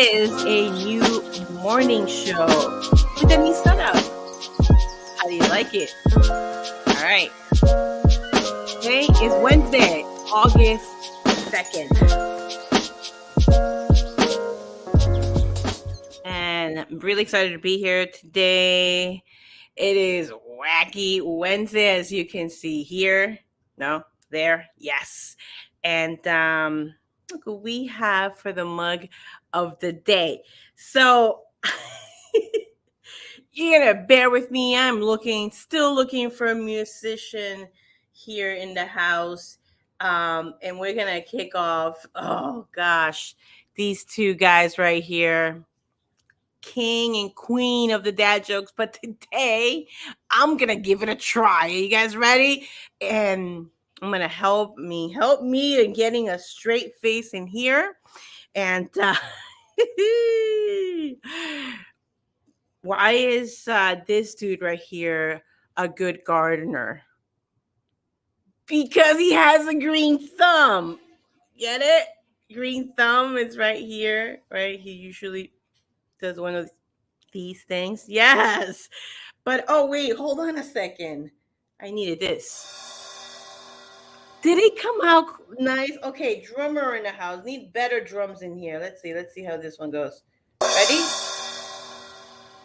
is a new morning show with a new setup. How do you like it? All right. Today is Wednesday, August 2nd. And I'm really excited to be here today. It is Wacky Wednesday, as you can see here. No, there, yes. And look what we have for the mug of the day. So you're gonna bear with me. I'm still looking for a musician here in the house. And we're gonna kick off. Oh gosh, these two guys right here, king and queen of the dad jokes. But today, I'm gonna give it a try. Are you guys ready? And I'm gonna help me in getting a straight face in here. And why is this dude right here a good gardener? Because he has a green thumb. Get it? Green thumb is right here, right? He usually does one of these things. Yes. But oh wait, hold on a second. I needed this. Did it come out nice? Okay, drummer in the house. Need better drums in here. Let's see how this one goes. Ready?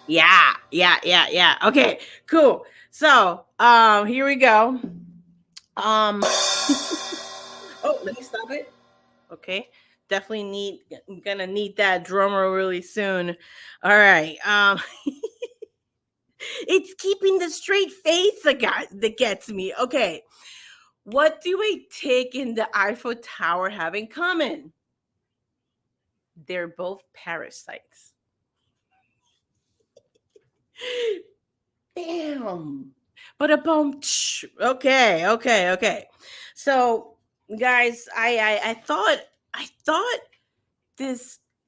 Yeah. Okay, cool. So, here we go. Oh, let me stop it. Okay. Definitely gonna need that drummer really soon. All right. It's keeping the straight face that gets me. Okay. What do a tick and the Eiffel Tower have in common? They're both parasites. Bam. But a boom. Okay. So, guys, I thought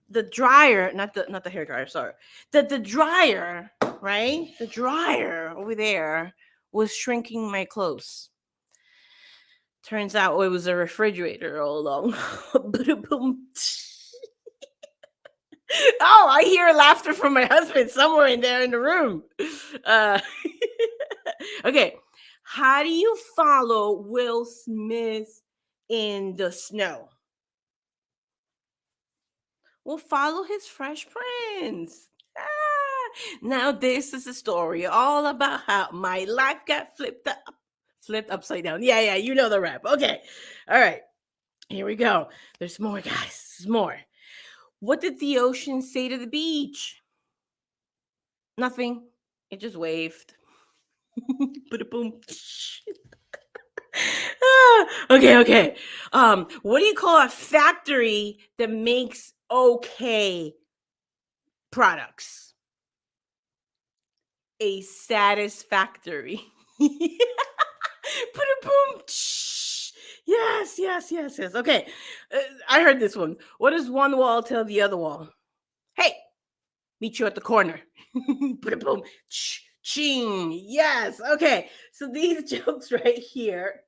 the dryer, not the hair dryer, sorry. The dryer, right? The dryer over there was shrinking my clothes. Turns out it was a refrigerator all along. Ba-da-boom. Oh, I hear laughter from my husband somewhere in there in the room. Okay. How do you follow Will Smith in the snow? Well, follow his Fresh Prince. Now this is a story all about how my life got flipped upside down. Yeah, you know the rap. Okay. All right. Here we go. There's more, guys. There's more. What did the ocean say to the beach? Nothing. It just waved. Boom. Okay. What do you call a factory that makes okay products? A satisfactory. Boom. Yes. Okay. I heard this one. What does one wall tell the other wall? Hey, meet you at the corner. Boom. Ching. Yes. Okay. So these jokes right here.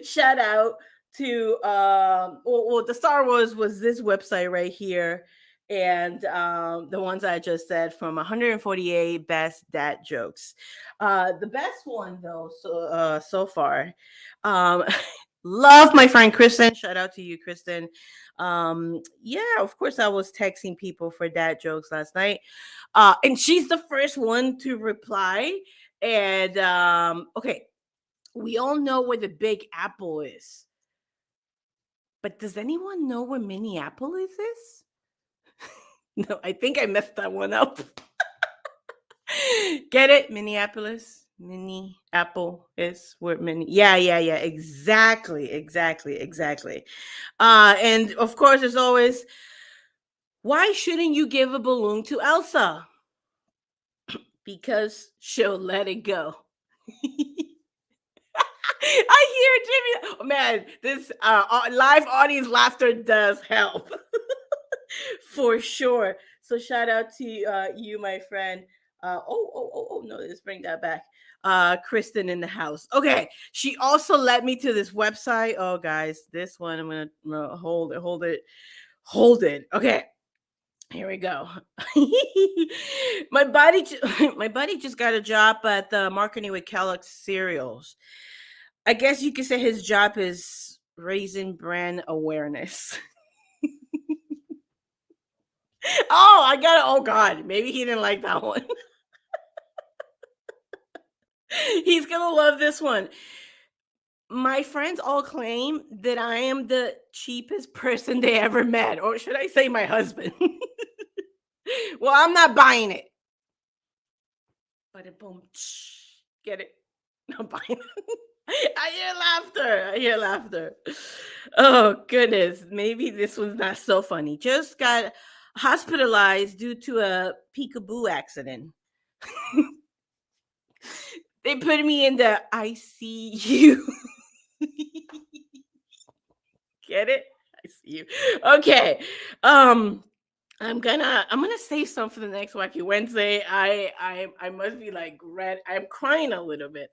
Shout out to the Star Wars was this website right here. And the ones I just said from 148 best dad jokes. The best one though, so far. Love my friend Kristin. Shout out to you, Kristin. Yeah, of course, I was texting people for dad jokes last night. And she's the first one to reply. And okay, we all know where the Big Apple is. But does anyone know where Minneapolis is? No, I think I messed that one up. Get it? Minneapolis? Mini Apple is where Yeah. Exactly. And of course, as always, why shouldn't you give a balloon to Elsa? Because she'll let it go. I hear Jimmy. Oh, man, this live audience laughter does help. For sure. So shout out to you, my friend. No, let's bring that back. Kristin in the house. Okay. She also led me to this website. Oh, guys, this one I'm gonna hold it. Okay. Here we go. My buddy just got a job at the marketing with Kellogg's cereals. I guess you could say his job is raising brand awareness. Oh, I got it. Oh God, maybe he didn't like that one. He's gonna love this one. My friends all claim that I am the cheapest person they ever met, or should I say my husband? Well, I'm not buying it. But boom, get it? I'm buying it. I hear laughter. I hear laughter. Oh goodness, maybe this one's not so funny. Just got hospitalized due to a peekaboo accident. They put me in the ICU. Get it? I see you. Okay. Um, I'm gonna save some for the next Wacky Wednesday. I must be like red. I'm crying a little bit.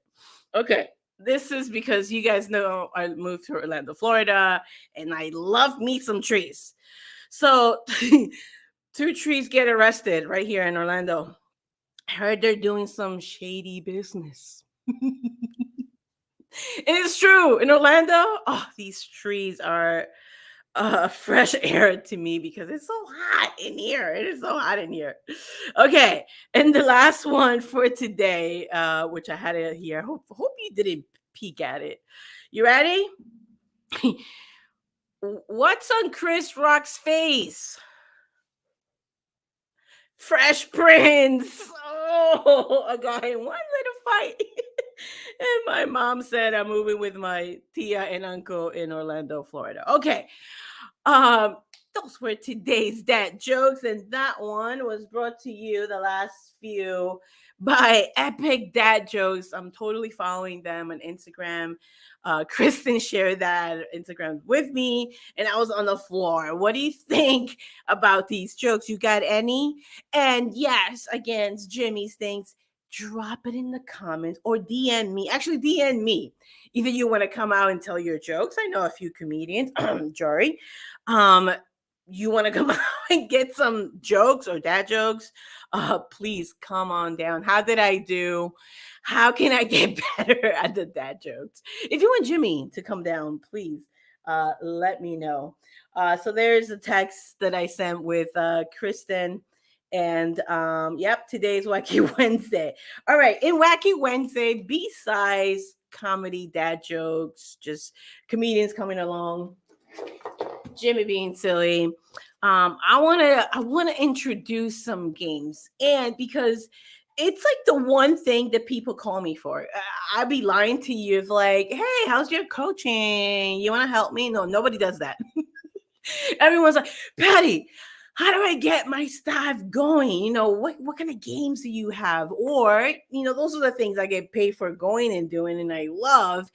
Okay. This is because you guys know I moved to Orlando, Florida, and I love me some trees. So two trees get arrested right here in Orlando. I heard they're doing some shady business. It is true in Orlando. Oh, these trees are fresh air to me because it's so hot in here. It is so hot in here. Okay, and the last one for today, which I had it here. Hope you didn't peek at it. You ready? What's on Chris Rock's face? Fresh Prince. Oh, I got in one little fight. And my mom said I'm moving with my tia and uncle in Orlando, Florida. Okay. Um, those were today's dad jokes, and that one was brought to you, the last few, by Epic Dad Jokes. I'm totally following them on Instagram. Kristin shared that Instagram with me, and I was on the floor. What do you think about these jokes? You got any? And yes, against Jimmy's things, drop it in the comments or DM me. Actually, DM me. Either you want to come out and tell your jokes. I know a few comedians, Jory. Um, you want to come out and get some jokes or dad jokes? Please come on down. How did I do? How can I get better at the dad jokes? If you want Jimmy to come down, please let me know. So there's a text that I sent with Kristin. And yep, today's Wacky Wednesday. All right, in Wacky Wednesday, besides comedy dad jokes, just comedians coming along, Jimmy being silly. I wanna introduce some games, and because it's like the one thing that people call me for. I'd be lying to you if like, hey, how's your coaching? You want to help me? No, nobody does that. Everyone's like, Patty, how do I get my staff going? What kind of games do you have? Or, those are the things I get paid for going and doing and I love.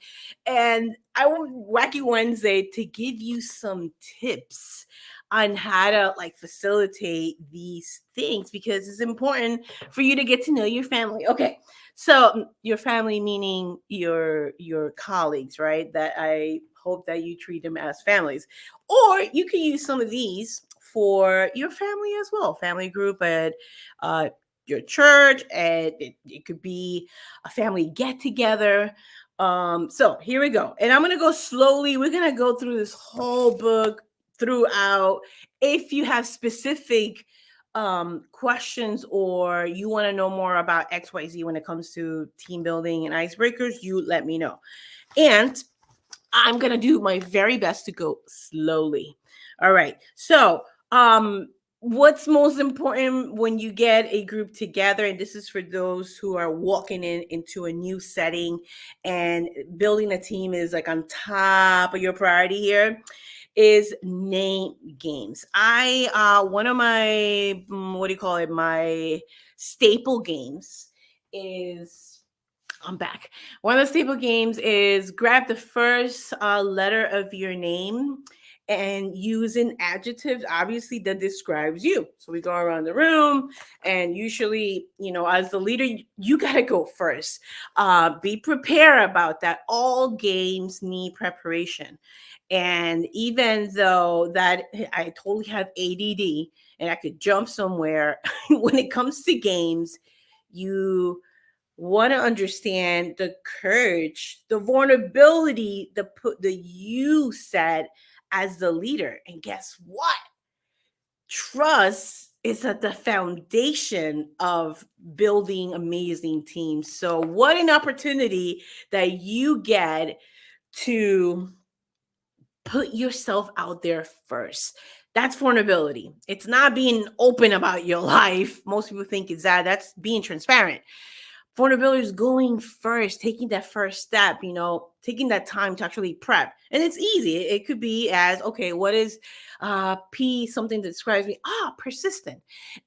And I want Wacky Wednesday to give you some tips on how to like facilitate these things because it's important for you to get to know your family. Okay. So your family meaning your colleagues, right? That I hope that you treat them as families. Or you can use some of these for your family as well, family group at your church, and it could be a family get together. So here we go, and I'm gonna go slowly. We're gonna go through this whole book throughout. If you have specific questions or you want to know more about XYZ when it comes to team building and icebreakers, you let me know. And I'm going to do my very best to go slowly. All right. So, what's most important when you get a group together, and this is for those who are walking into a new setting and building a team is like on top of your priority here, is name games. One of my what do you call it? My staple games is I'm back. One of the staple games is grab the first letter of your name and use an adjective, obviously, that describes you. So we go around the room, and usually, as the leader, you got to go first. Be prepared about that. All games need preparation. And even though that I totally have ADD and I could jump somewhere. When it comes to games, you want to understand the courage, the vulnerability, the you said as the leader. And guess what? Trust is at the foundation of building amazing teams. So what an opportunity that you get to put yourself out there first. That's vulnerability. It's not being open about your life. Most people think it's that. That's being transparent. Vulnerability is going first, taking that first step, taking that time to actually prep. And it's easy. It could be as, okay, what is P, something that describes me? Persistent.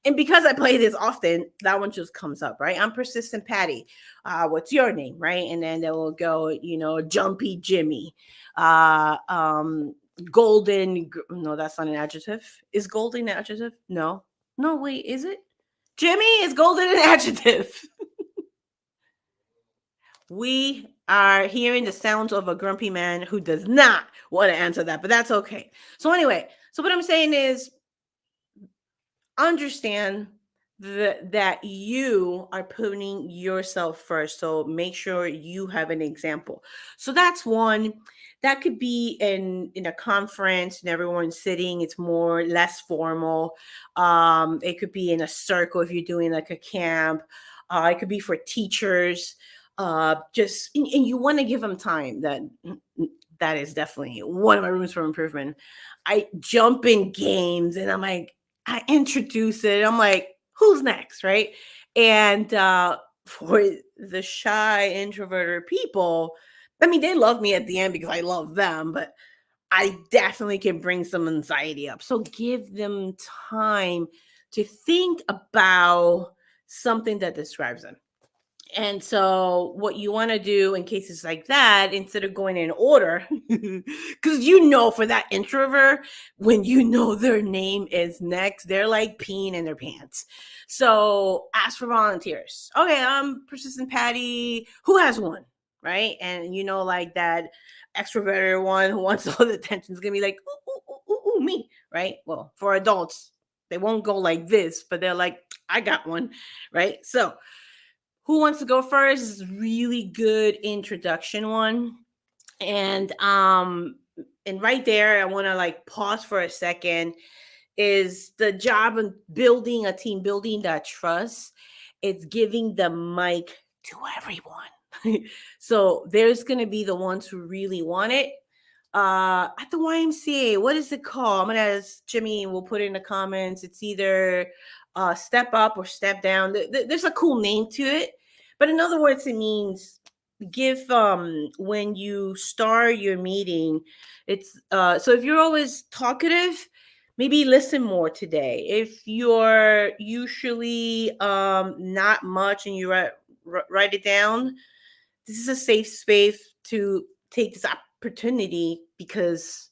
And because I play this often, that one just comes up, right? I'm persistent Patty. What's your name, right? And then they will go, jumpy Jimmy. Golden, no, that's not an adjective. Is golden an adjective? No, wait, is it? Jimmy, is golden an adjective? We are hearing the sounds of a grumpy man who does not want to answer that, but that's okay. So anyway, what I'm saying is understand that you are putting yourself first. So make sure you have an example. So that's one. That could be in a conference and everyone's sitting. It's less formal. It could be in a circle if you're doing like a camp. It could be for teachers. And you want to give them time. That is definitely one of my rooms for improvement. I jump in games and I'm like, I introduce it. I'm like, who's next, right? And for the shy introverted people, I mean, they love me at the end because I love them, but I definitely can bring some anxiety up. So give them time to think about something that describes them. And so what you want to do in cases like that, instead of going in order, because for that introvert, when their name is next, they're like peeing in their pants. So ask for volunteers. Okay, I'm persistent Patty. Who has one? Right? And like that extroverted one who wants all the attention is going to be like, ooh, me. Right? Well, for adults, they won't go like this, but they're like, I got one. Right? So who wants to go first is really good introduction one. And right there, I want to like pause for a second. Is the job of building a team, building that trust. It's giving the mic to everyone. So there's going to be the ones who really want it. At the YMCA, what is it called? I'm going to ask Jimmy, we'll put it in the comments. It's either step up or step down. There's a cool name to it. But in other words, it means give when you start your meeting, it's so if you're always talkative, maybe listen more today. If you're usually not much and you write it down, this is a safe space to take this opportunity because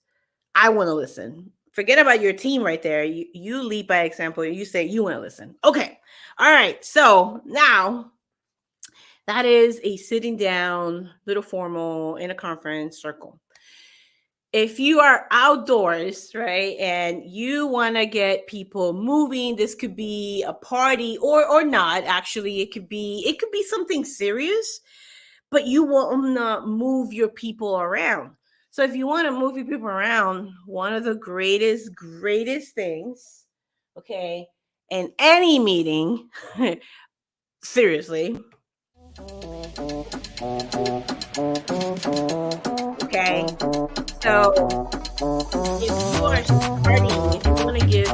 I want to listen. Forget about your team right there. You lead by example. You say you want to listen. Okay. All right. So now that is a sitting down, little formal in a conference circle. If you are outdoors, right, and you want to get people moving, this could be a party or not. Actually, it could be something serious, but you want to move your people around. So if you want to move your people around, one of the greatest things, okay, in any meeting, seriously, okay. So if you are starting, if you want to give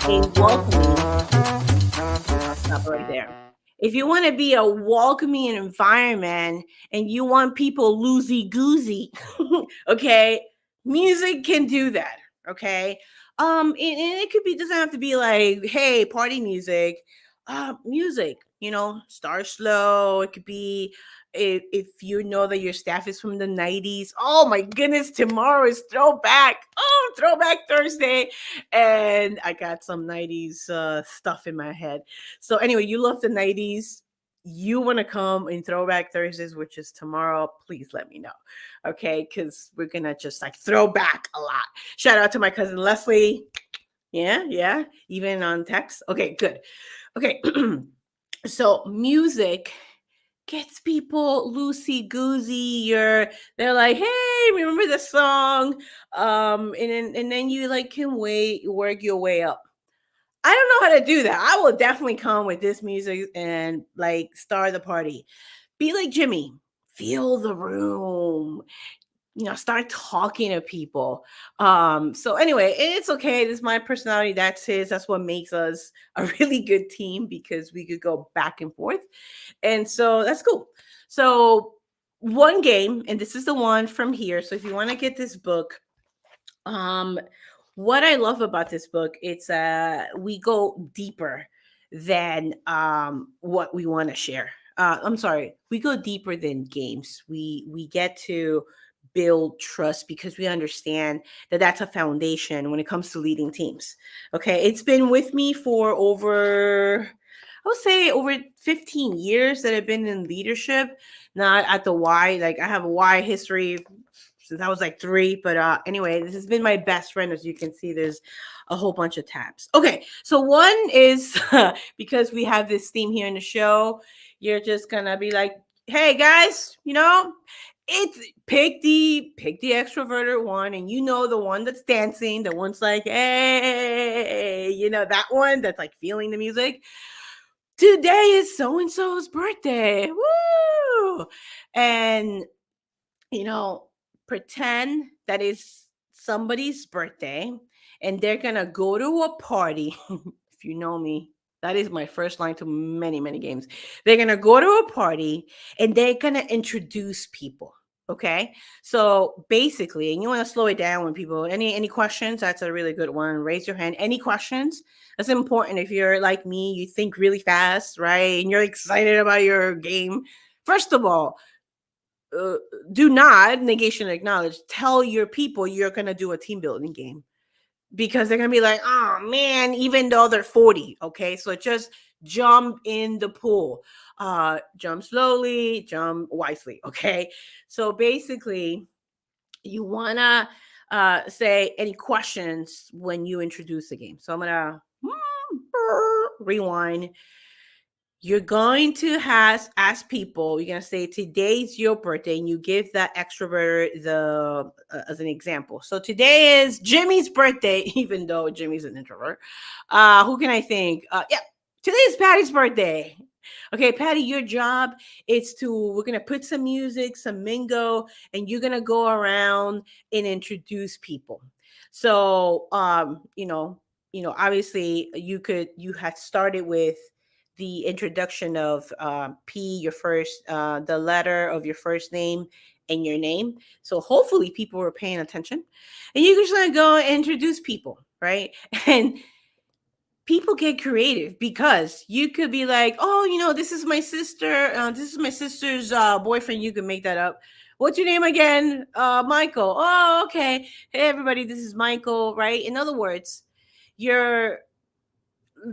a welcoming, stop right there. If you want to be a welcoming environment and you want people loosey goosey, okay, music can do that. Okay. And it could be, doesn't have to be like, hey, party music. Music, start slow. It could be if you know that your staff is from the 90s. Oh my goodness, tomorrow is throwback. Oh, throwback Thursday. And I got some 90s stuff in my head. So anyway, you love the 90s. You want to come in Throwback Thursdays, which is tomorrow, please let me know. Okay, because we're going to just like throw back a lot. Shout out to my cousin Leslie. Yeah. Even on text. Okay, good. Okay. So music gets people loosey goosey. They're like, hey, remember the song? And then you like can work your way up. I don't know how to do that. I will definitely come with this music and like start the party. Be like Jimmy. Feel the room. Start talking to people. So anyway, it's okay. This is my personality. That's what makes us a really good team because we could go back and forth. And so that's cool. So one game, and this is the one from here. So if you want to get this book, um, what I love about this book, it's we go deeper than what we want to share. I'm sorry, we go deeper than games. We get to build trust because we understand that that's a foundation when it comes to leading teams. Okay, it's been with me for over, I would say over 15 years that I've been in leadership. Not at the Y, like I have a Y history since I was like 3. But anyway, this has been my best friend. As you can see, there's a whole bunch of tabs. Okay, so one is because we have this theme here in the show, you're just gonna be like, hey guys, it's pick the extroverted one, and the one that's dancing, the one's like, hey, that one that's like feeling the music. Today is so and so's birthday. Woo! And you know, pretend that is somebody's birthday and they're gonna go to a party. If you know me, that is my first line to many, many games. They're gonna go to a party and they're gonna introduce people. Okay. So basically, and you want to slow it down when people any questions, that's a really good one. Raise your hand. Any questions? That's important. If you're like me, you think really fast, right? And you're excited about your game. First of all, uh, do not negation acknowledge, tell your people you're going to do a team building game, because they're going to be like, oh man, even though they're 40. Okay, so just jump in the pool, jump slowly, jump wisely. Okay, so basically you want to say any questions when you introduce the game. So I'm going to rewind. You're going to ask people, you're going to say, today's your birthday, and you give that extrovert as an example. So today is Jimmy's birthday, even though Jimmy's an introvert. Who can I think? Yeah, today is Patty's birthday. Okay, Patty, your job is we're going to put some music, some mingo, and you're going to go around and introduce people. So, obviously you had started with the introduction of P, your first, the letter of your first name and your name. So hopefully people were paying attention. And you just gonna go and introduce people, right? And people get creative because you could be like, oh, this is my sister. This is my sister's boyfriend. You can make that up. What's your name again? Michael. Oh, okay. Hey, everybody, this is Michael, right? In other words, you're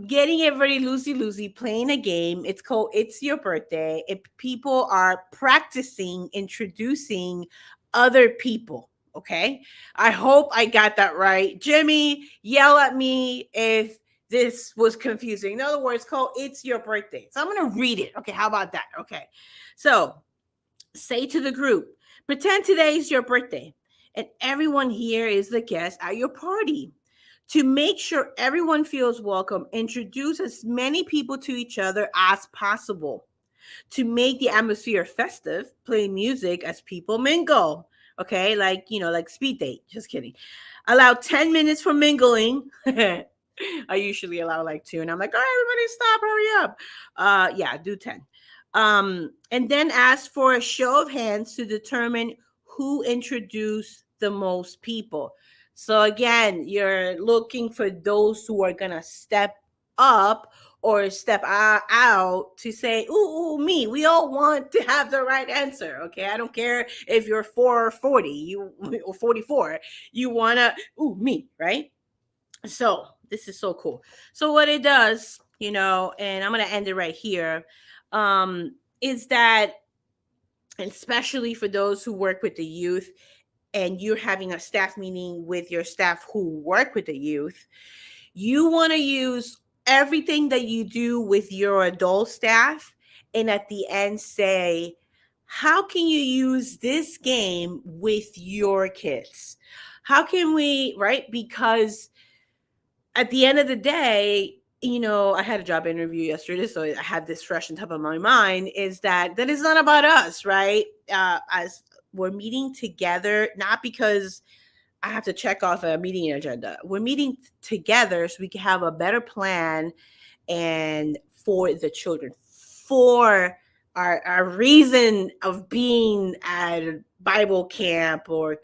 getting everybody loosey playing a game. It's called It's Your Birthday. If people are practicing introducing other people. Okay, I hope I got that right. Jimmy, yell at me if this was confusing. In other words, called It's Your Birthday. So I'm going to read it. Okay, how about that? Okay, so say to the group, pretend today is your birthday and everyone here is the guest at your party. To make sure everyone feels welcome, introduce as many people to each other as possible. To make the atmosphere festive, play music as people mingle. Okay, like speed date. Just kidding. Allow 10 minutes for mingling. I usually allow like 2, and I'm like, all right, everybody stop, hurry up. Yeah, do 10. And then ask for a show of hands to determine who introduced the most people. So again, you're looking for those who are gonna step up or step out to say, ooh, me. We all want to have the right answer. Okay, I don't care if you're 4 or 40, you or 44. You wanna, ooh, me, right? So this is so cool. So what it does, and I'm gonna end it right here, is that, especially for those who work with the youth, and you're having a staff meeting with your staff who work with the youth, You want to use everything that you do with your adult staff, and at the end say, how can you use this game with your kids? How can we, right? Because at the end of the day, I had a job interview yesterday, so I have this fresh on top of my mind, is that is not about us, right? As we're meeting together, not because I have to check off a meeting agenda. We're meeting together so we can have a better plan and for the children, for our reason of being at Bible camp or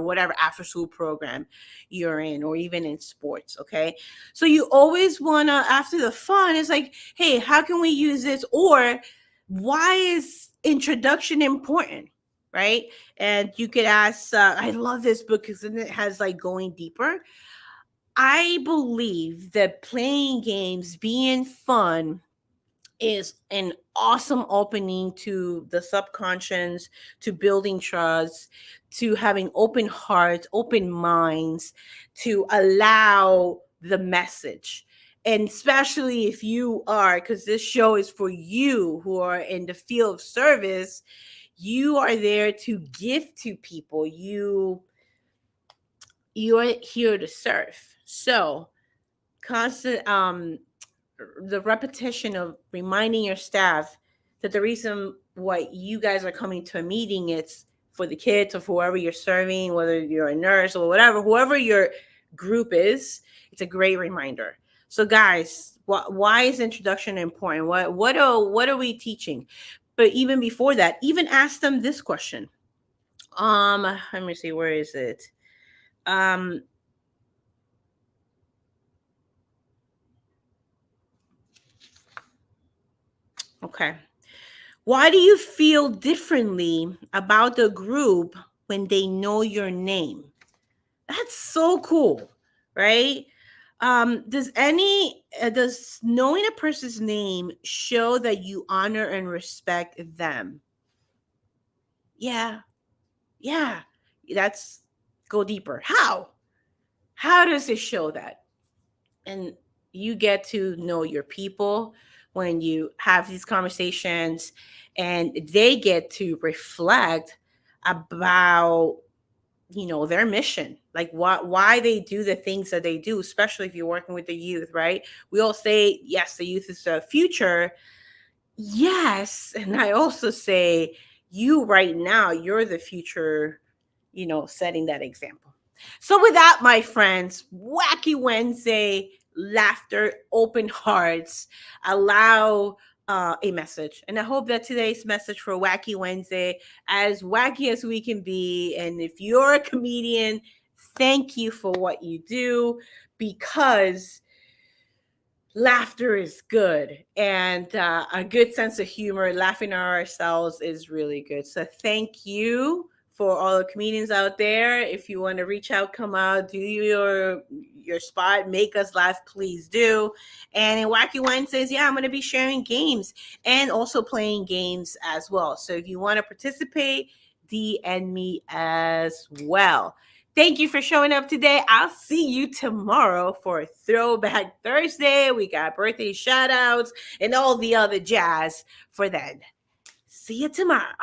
whatever after school program you're in, or even in sports. Okay. So you always want to, after the fun, it's like, hey, how can we use this? Or why is introduction important? Right. And you could ask, I love this book because then it has like going deeper. I believe that playing games, being fun, is an awesome opening to the subconscious, to building trust, to having open hearts, open minds, to allow the message. And especially if you are, because this show is for you who are in the field of service, you are there to give to people. You are here to serve. So constant the repetition of reminding your staff that the reason why you guys are coming to a meeting, it's for the kids or for whoever you're serving, whether you're a nurse or whatever, whoever your group is, it's a great reminder. So guys, why is introduction important? What are we teaching? But even before that, even ask them this question. Let me see, where is it? Okay. Why do you feel differently about the group when they know your name? That's so cool, right? Does knowing a person's name show that you honor and respect them? Yeah, yeah. That's go deeper. How? How does it show that? And you get to know your people when you have these conversations, and they get to reflect about their mission, like why they do the things that they do, especially if you're working with the youth, right? We all say yes, the youth is the future. Yes, and I also say you right now, you're the future, setting that example. So with that, my friends, Wacky Wednesday, laughter, open hearts, allow a message. And I hope that today's message for Wacky Wednesday, as wacky as we can be, and if you're a comedian, thank you for what you do, because laughter is good, and a good sense of humor, laughing at ourselves is really good. So thank you for all the comedians out there. If you want to reach out, come out, do your spot, make us laugh, please do. And in Wacky Wednesdays, yeah, I'm going to be sharing games and also playing games as well. So if you want to participate, DM me as well. Thank you for showing up today. I'll see you tomorrow for Throwback Thursday. We got birthday shout outs and all the other jazz for then. See you tomorrow.